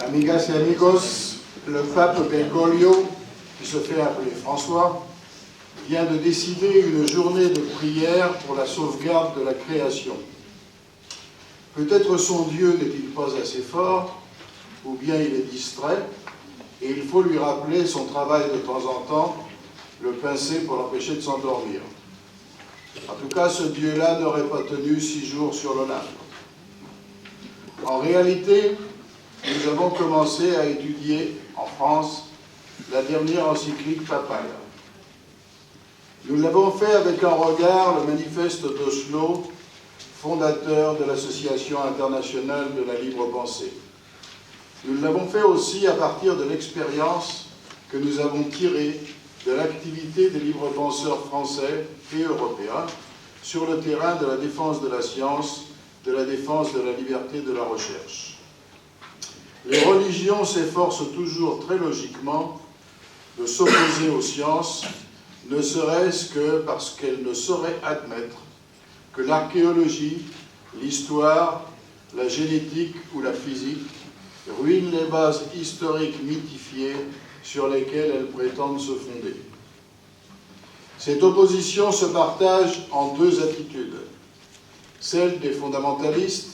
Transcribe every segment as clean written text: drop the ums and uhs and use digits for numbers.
Amigas et amigos, le pape Bergoglio, qui se fait appeler François, vient de décider une journée de prière pour la sauvegarde de la création. Peut-être son Dieu n'est-il pas assez fort, ou bien il est distrait, et il faut lui rappeler son travail de temps en temps, le pincer pour l'empêcher de s'endormir. En tout cas, ce Dieu-là n'aurait pas tenu 6 jours sur l'Olympe. En réalité, nous avons commencé à étudier en France la dernière encyclique papale. Nous l'avons fait avec en regard le manifeste d'Oslo, fondateur de l'Association internationale de la libre pensée. Nous l'avons fait aussi à partir de l'expérience que nous avons tirée de l'activité des libres penseurs français et européens sur le terrain de la défense de la science, de la défense de la liberté de la recherche. Les religions s'efforcent toujours très logiquement de s'opposer aux sciences, ne serait-ce que parce qu'elles ne sauraient admettre que l'archéologie, l'histoire, la génétique ou la physique ruinent les bases historiques mythifiées sur lesquelles elles prétendent se fonder. Cette opposition se partage en 2 attitudes. Celle des fondamentalistes,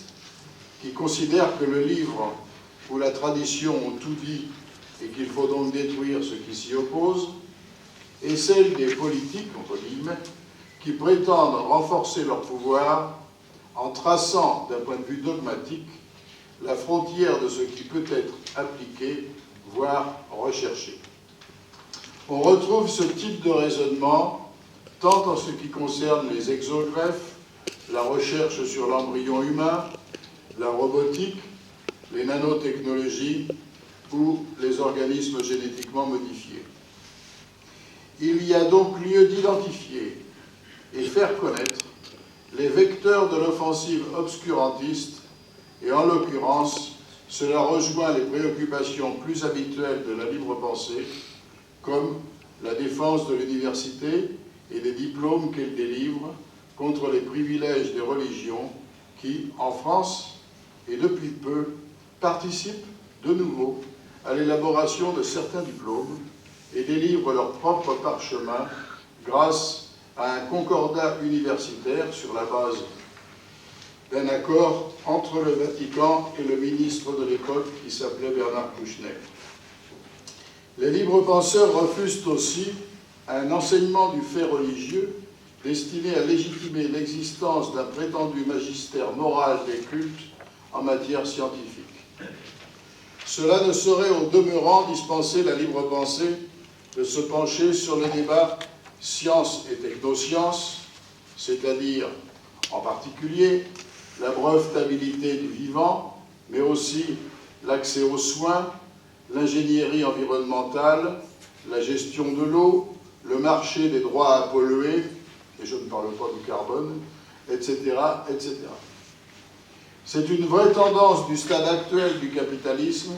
qui considèrent que le livre ou la tradition ont tout dit et qu'il faut donc détruire ce qui s'y oppose, et celle des politiques, entre guillemets, qui prétendent renforcer leur pouvoir en traçant, d'un point de vue dogmatique, la frontière de ce qui peut être appliqué, voire recherché. On retrouve ce type de raisonnement tant en ce qui concerne les exogreffes, la recherche sur l'embryon humain, la robotique, les nanotechnologies ou les organismes génétiquement modifiés. Il y a donc lieu d'identifier et faire connaître les vecteurs de l'offensive obscurantiste, et en l'occurrence, cela rejoint les préoccupations plus habituelles de la libre pensée, comme la défense de l'université et des diplômes qu'elle délivre contre les privilèges des religions qui, en France, et depuis peu, participent de nouveau à l'élaboration de certains diplômes et délivrent leur propre parchemin grâce à un concordat universitaire sur la base d'un accord entre le Vatican et le ministre de l'époque qui s'appelait Bernard Kouchner. Les libres penseurs refusent aussi un enseignement du fait religieux destiné à légitimer l'existence d'un prétendu magistère moral des cultes en matière scientifique. Cela ne saurait au demeurant dispenser la libre pensée de se pencher sur le débat science et technosciences, c'est-à-dire en particulier la brevetabilité du vivant, mais aussi l'accès aux soins, l'ingénierie environnementale, la gestion de l'eau, le marché des droits à polluer, et je ne parle pas du carbone, etc., etc. C'est une vraie tendance du stade actuel du capitalisme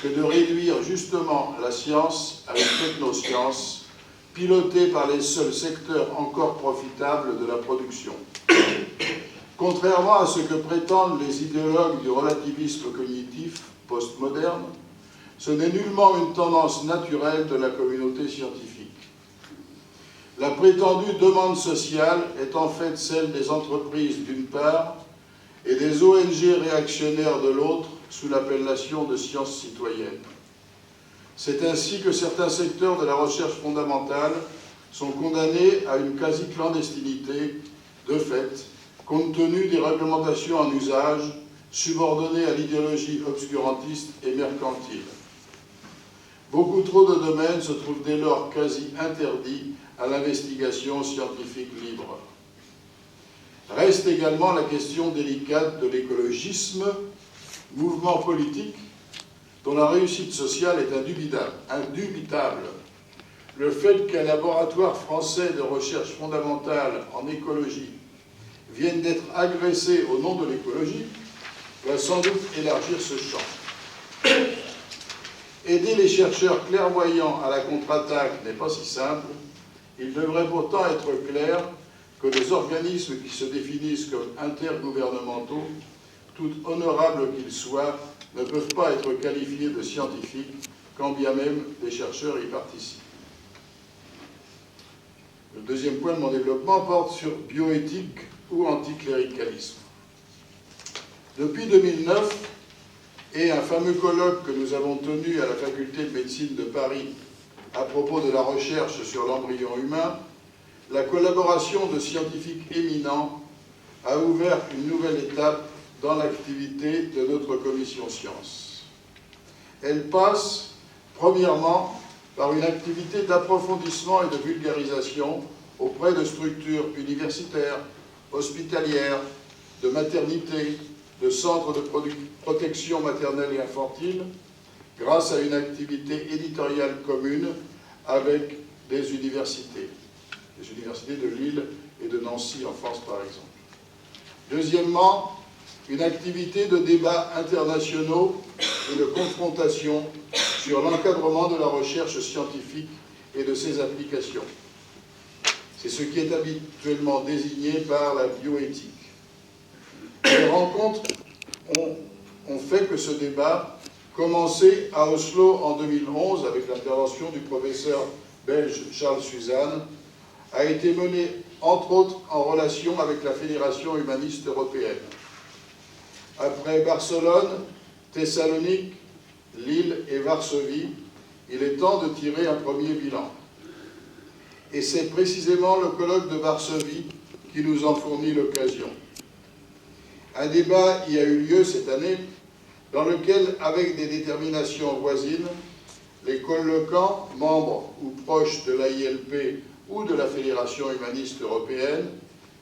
que de réduire justement la science à une technoscience pilotée par les seuls secteurs encore profitables de la production. Contrairement à ce que prétendent les idéologues du relativisme cognitif postmoderne, ce n'est nullement une tendance naturelle de la communauté scientifique. La prétendue demande sociale est en fait celle des entreprises d'une part et des ONG réactionnaires de l'autre sous l'appellation de sciences citoyennes. C'est ainsi que certains secteurs de la recherche fondamentale sont condamnés à une quasi-clandestinité de fait, compte tenu des réglementations en usage subordonnées à l'idéologie obscurantiste et mercantile. Beaucoup trop de domaines se trouvent dès lors quasi interdits à l'investigation scientifique libre. Reste également la question délicate de l'écologisme, mouvement politique dont la réussite sociale est indubitable. Le fait qu'un laboratoire français de recherche fondamentale en écologie vienne d'être agressé au nom de l'écologie va sans doute élargir ce champ. Aider les chercheurs clairvoyants à la contre-attaque n'est pas si simple. Il devrait pourtant être clair que des organismes qui se définissent comme intergouvernementaux, tout honorables qu'ils soient, ne peuvent pas être qualifiés de scientifiques, quand bien même des chercheurs y participent. Le deuxième point de mon développement porte sur bioéthique ou anticléricalisme. Depuis 2009, et un fameux colloque que nous avons tenu à la faculté de médecine de Paris à propos de la recherche sur l'embryon humain, la collaboration de scientifiques éminents a ouvert une nouvelle étape dans l'activité de notre commission sciences. Elle passe, premièrement, par une activité d'approfondissement et de vulgarisation auprès de structures universitaires, hospitalières, de maternités, de centres de protection maternelle et infantile, grâce à une activité éditoriale commune avec des universités de Lille et de Nancy en France par exemple. Deuxièmement, une activité de débats internationaux et de confrontation sur l'encadrement de la recherche scientifique et de ses applications. C'est ce qui est habituellement désigné par la bioéthique. Les rencontres ont fait que ce débat, commencé à Oslo en 2011 avec l'intervention du professeur belge Charles Suzanne, a été mené entre autres en relation avec la Fédération humaniste européenne. Après Barcelone, Thessalonique, Lille et Varsovie, il est temps de tirer un premier bilan. Et c'est précisément le colloque de Varsovie qui nous en fournit l'occasion. Un débat y a eu lieu cette année, dans lequel, avec des déterminations voisines, les colloquants, membres ou proches de l'AILP ou de la Fédération humaniste européenne,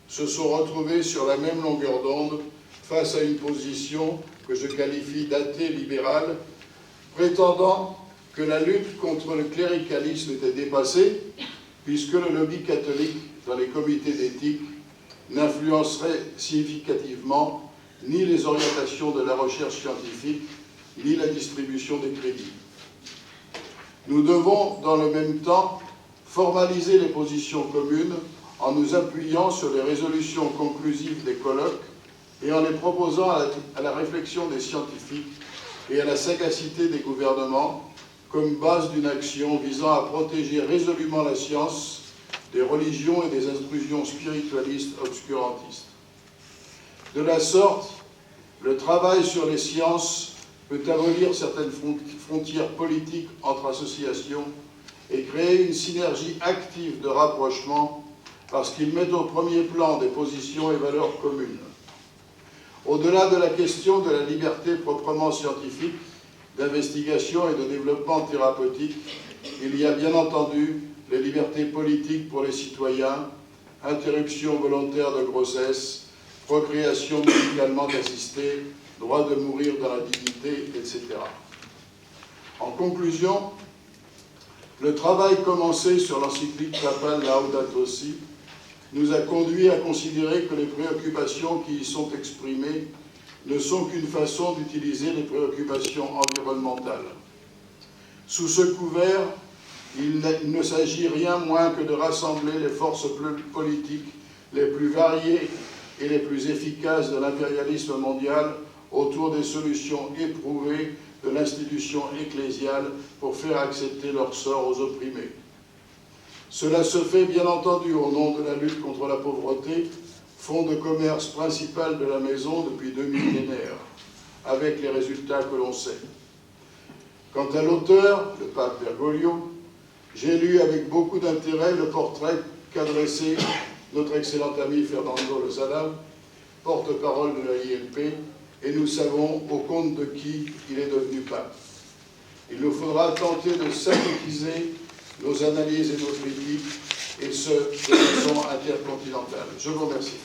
se sont retrouvés sur la même longueur d'onde face à une position que je qualifie d'athée libérale, prétendant que la lutte contre le cléricalisme était dépassée, puisque le lobby catholique dans les comités d'éthique n'influencerait significativement ni les orientations de la recherche scientifique, ni la distribution des crédits. Nous devons, dans le même temps, formaliser les positions communes en nous appuyant sur les résolutions conclusives des colloques et en les proposant à la réflexion des scientifiques et à la sagacité des gouvernements comme base d'une action visant à protéger résolument la science des religions et des intrusions spiritualistes obscurantistes. De la sorte, le travail sur les sciences peut abolir certaines frontières politiques entre associations et créer une synergie active de rapprochement parce qu'il met au premier plan des positions et valeurs communes. Au-delà de la question de la liberté proprement scientifique, d'investigation et de développement thérapeutique, il y a bien entendu les libertés politiques pour les citoyens, interruption volontaire de grossesse, procréation médicalement assistée, droit de mourir dans la dignité, etc. En conclusion, le travail commencé sur l'encyclique papale Laudato Si nous a conduit à considérer que les préoccupations qui y sont exprimées ne sont qu'une façon d'utiliser les préoccupations environnementales. Sous ce couvert, il ne s'agit rien moins que de rassembler les forces politiques les plus variées et les plus efficaces de l'impérialisme mondial autour des solutions éprouvées de l'institution ecclésiale pour faire accepter leur sort aux opprimés. Cela se fait bien entendu au nom de la lutte contre la pauvreté, fonds de commerce principal de la maison depuis 2 millénaires, avec les résultats que l'on sait. Quant à l'auteur, le pape Bergoglio, j'ai lu avec beaucoup d'intérêt le portrait qu'adressait notre excellent ami Fernando Lozada, porte-parole de l'AILP, et nous savons au compte de qui il est devenu pape. Il nous faudra tenter de synthétiser nos analyses et nos critiques, et ce, de façon intercontinentale. Je vous remercie.